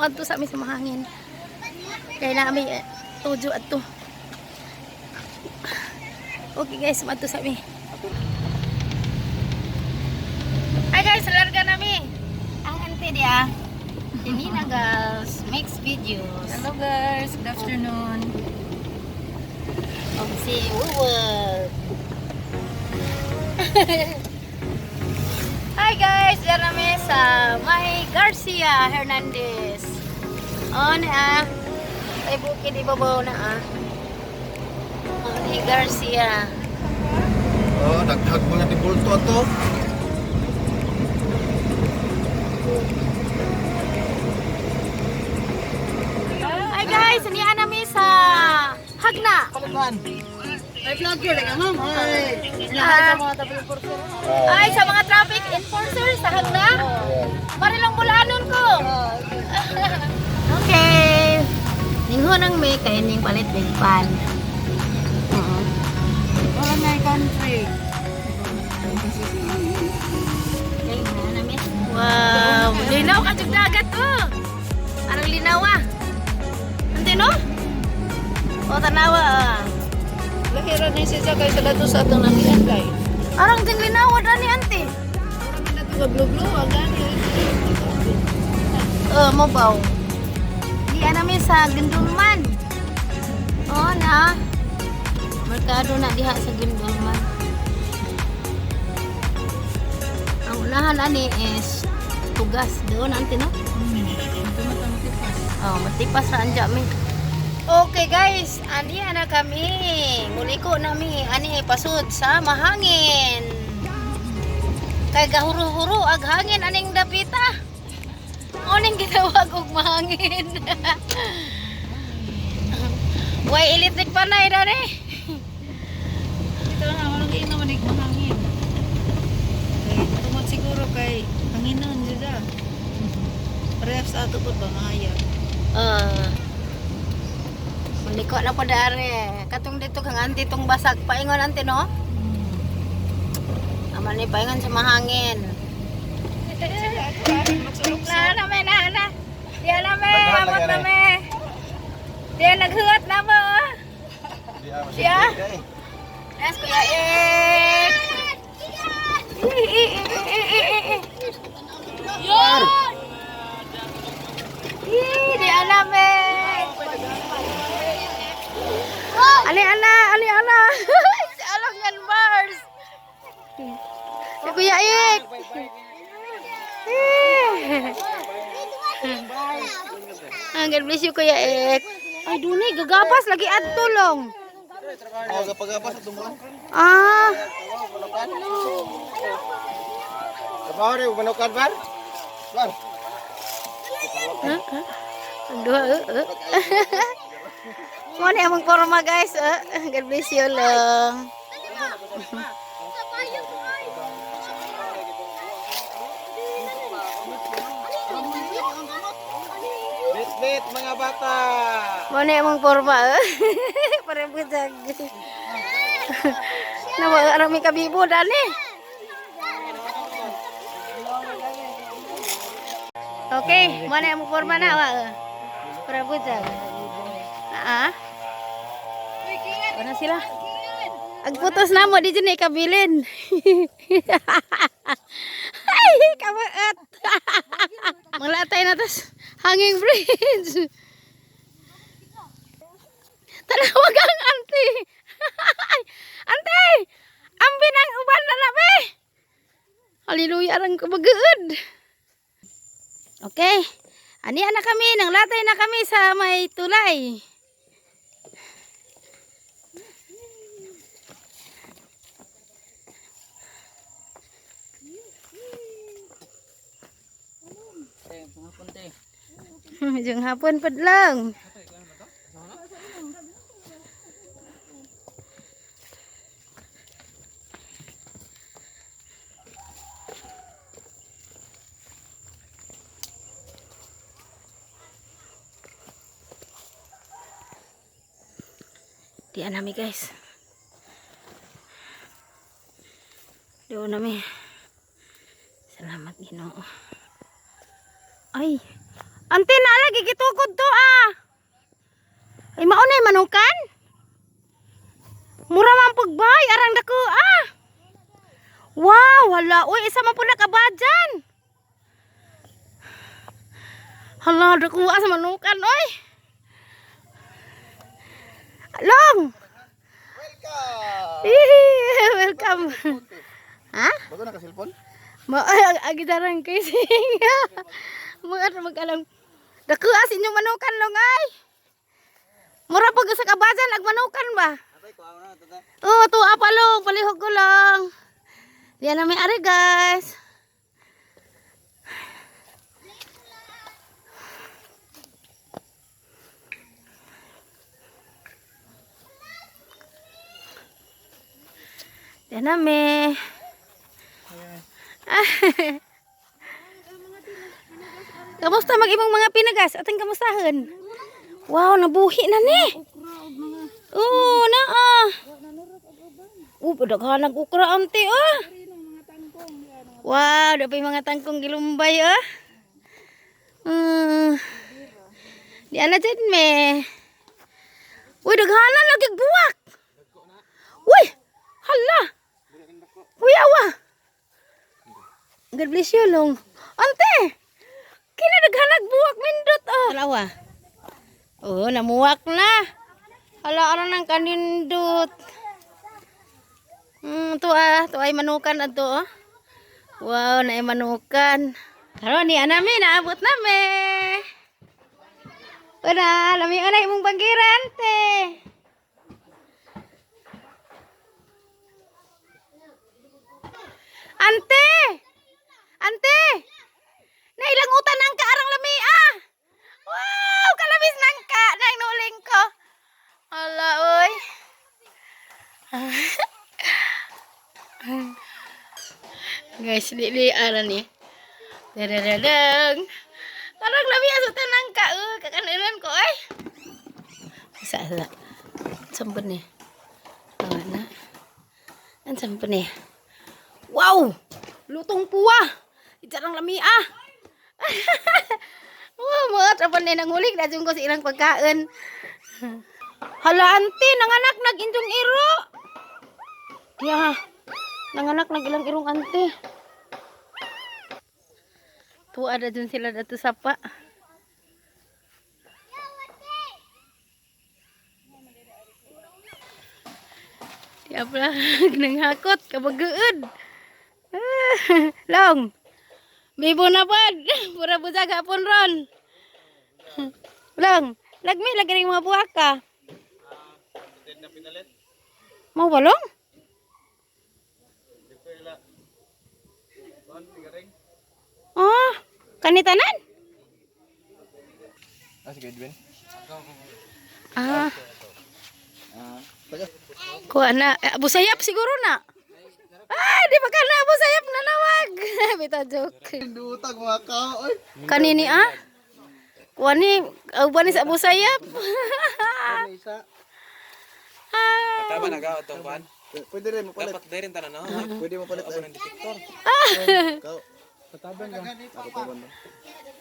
adto sa amin sa mahangin. Kaya na kami tujo adto. Okay guys, adto sa amin. Hi guys, larga nami. Ang ante dia. Ini na guys, makes videos. Hello guys, good afternoon. Si Wuwal. Hi guys, dyan kami sa May Garcia Hernandez. Na ay bukid ibabaw na May Garcia. Daghag mga dibulto ato. Hi guys, anihan kami sa Hagna. Ay vlogger lang ma'am. Ay, sa mga traffic enforcer sa Hagna. Marilong bulanon ko. Okay. Ningho nang may kay ning palit big pan. Wala na country. Wow, linaw ka jud dagat ko. Arang linaw Ante no? O tanawa Lahira na siya kay sa dato sa atong nangianday. Arang ding linaw ani ante. Ora man nato ka blue agani. Mo baw. Di anami sa Gendulman. Na. Merkado na diha sa Gendulman. Ang unahan ani is tugas doon ante no? Matipas ra anja mi. Okay guys, andi na kami. Muliko nami ani pasud sa mahangin. Kay gahuro-huro ag hangin aning dapita. Oning gitawag og mahangin. Way electric pa na dani. Ito na wala kay naman mahangin. Kay tumot siguro kay hanginon dida. Parehas ato po ba maya. Muliko na po dare. Katong dito kang anti tong basag paingon ante no? Aman ni paingon sa mahangin. Na me na. Dia na me, abot na me. Dia naghuat na mo. Dia. Es kuya Yon. Dia na me. Ali ana. Si Alangan Mars. Si Kuya Ik. God bless you Kuya Ik. Ay dunay gagapas lagi adtulong. Gapagapas ato mo. Trabaho rin, manokan bar? Bar. Mo ni among forma guys. God bless you lang. Bit mga bata. Mo ni among forma. Pare bujag. Nawa rami kabibo dani. Okay, mo ni among forma na para bujag. Ano sila? Agputos na mo, di dyan ikabilin. Ay, kabaat. Manglatay na tas hanging bridge. Tanawag ang auntie. Auntie! Ambi ng uban na nabi. Hallelujah, arang kabagaad. Okay. Ani na kami, nanglatay na kami sa may tulay. Jeng hapon pedlang. Diyan nami guys. Doon nami. Salamat Ginoo. Ay. Ante na lagi gitukod to ah. Ay maunay manukan. Mura man pagbay arang dako ah. Wow, hala uy isa man pud nakabadyan. Hala dako sa manukan oy. Long. Welcome. Welcome. Ha? Bago na ka cellphone? Agidarang kay singa. Mga magalang. Dako as inyong manukan long ay. Mura pag sa kabajan ag manukan ba? Oh, tu apa long, palihog ko lang. Diyan na may ari guys. Diyan na may. Kamusta mag-ibang mga pinagas? Ating kamustahan? Wow, nabuhi na ni. Oo, naa. Padaghan nag-ukra ante oh. Wow, dapat mga tangkong gilumbay oh. Di ana dyan me. Uy, daghanan lagi buwak. Uy, hala. Uy, awa. God bless you long. Ante. Kina daghanag buwak mindot oh. Alawa. Oh, namuwak na. Hala ara nang kanindot. Tu ay manukan ato oh. Wow, na ay manukan. Karon ni anami naabot na me. Ora, lami ana imong banggiran te. Ante. Ante. Nailang utan ang kaarang lami ah. Wow, kalabis nangka nang nuling ko. Hala oy. Guys, dili ara ni. Dadadadang. Karang lami aso nangka kakaniran ko ay. Sa. Sampun ni. Ana. An sampun ni. Wow! Lutong puwa. Ijarang lami ah. Wow, mga trapan na nangulik na ko sa ilang pagkain. Hala, ante, nanganak nag-injong iro. Yeah, nanganak nag-ilang irong ante. Tuwa ada dun sila datu sapa. Tiap lah, nanghakot, kabageud. Long. Bibo na pod. Pura busa gapon ron. Long, lagmi lagi ring mga buhak ka. Mau balong? Oh, kanitanan? Sige, Edwin. Ah, Taga. kuha na. Abu sayap siguro na. Ah, di pa ka na Abu sayap na nawag. Bita joke. Dutag mga ka, oy. Kanini ah? Kuha ni, uban ni sa Abu sayap. Isa. Ah. Tama na ka itong kuhan. Pwede rin mapalit. Dapat din tanan no. Pwede mapalit. Ako ng detektor. Kau. Tatabang ka. Ako taban mo.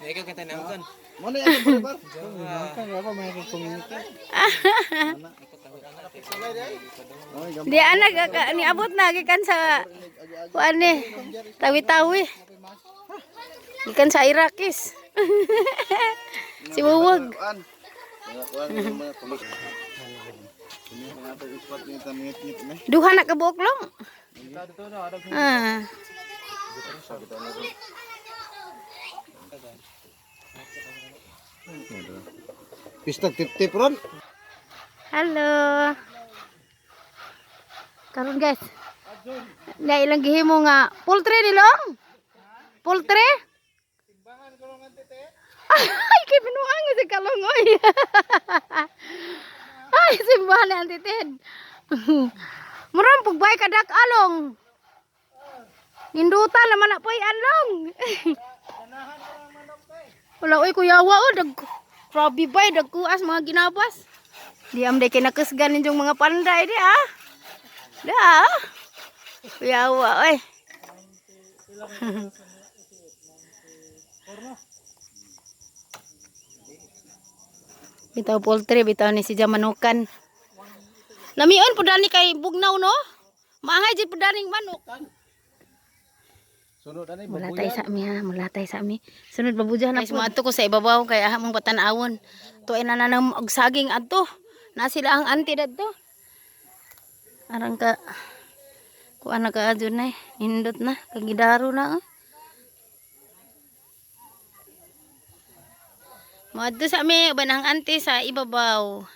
Nga ikaw kita na kan. Mana yang berbar? Kan apa may communicate. Di anak ni abot na gikan sa kuan ni tawi-tawi. Gikan sa Irakis. Si Wuwag. Mga pulis. Ini mga to ispat ni tamit-ngit na. Duha na ka buoklong. Ah. Pistag tip-tip ron. Halo. Karon guys. Na ilang gihimo nga poultry dilong. Poultry? Ay, kay pinuang si kalongoy. Ay, simbahan ni Auntie Ted. Muram pagbay kadak along. Nindutan naman na po'y along. Wala oy kuyawa o dag grabe bay dagkuas mga ginabas. Diam day kay nakesgan ninyong mga panday di ah. Da. Kuyawa oy. Bitaw poultry, bitaw ni si Jamanukan. Lamion pud ni kay bugnaw no. Maangay jud pud daning manok. Sunod ani Mulatay sa mi ha, mulatay sa mi. Sunod babujahan na po. Mato ko sa ibabaw kay aha mong patanawon. Tuay na nanam og saging adto. Na sila ang auntie dadto. Arang ka kuan na ka adun na hindot na kagidaro na. Moadto sa mi banang auntie sa ibabaw.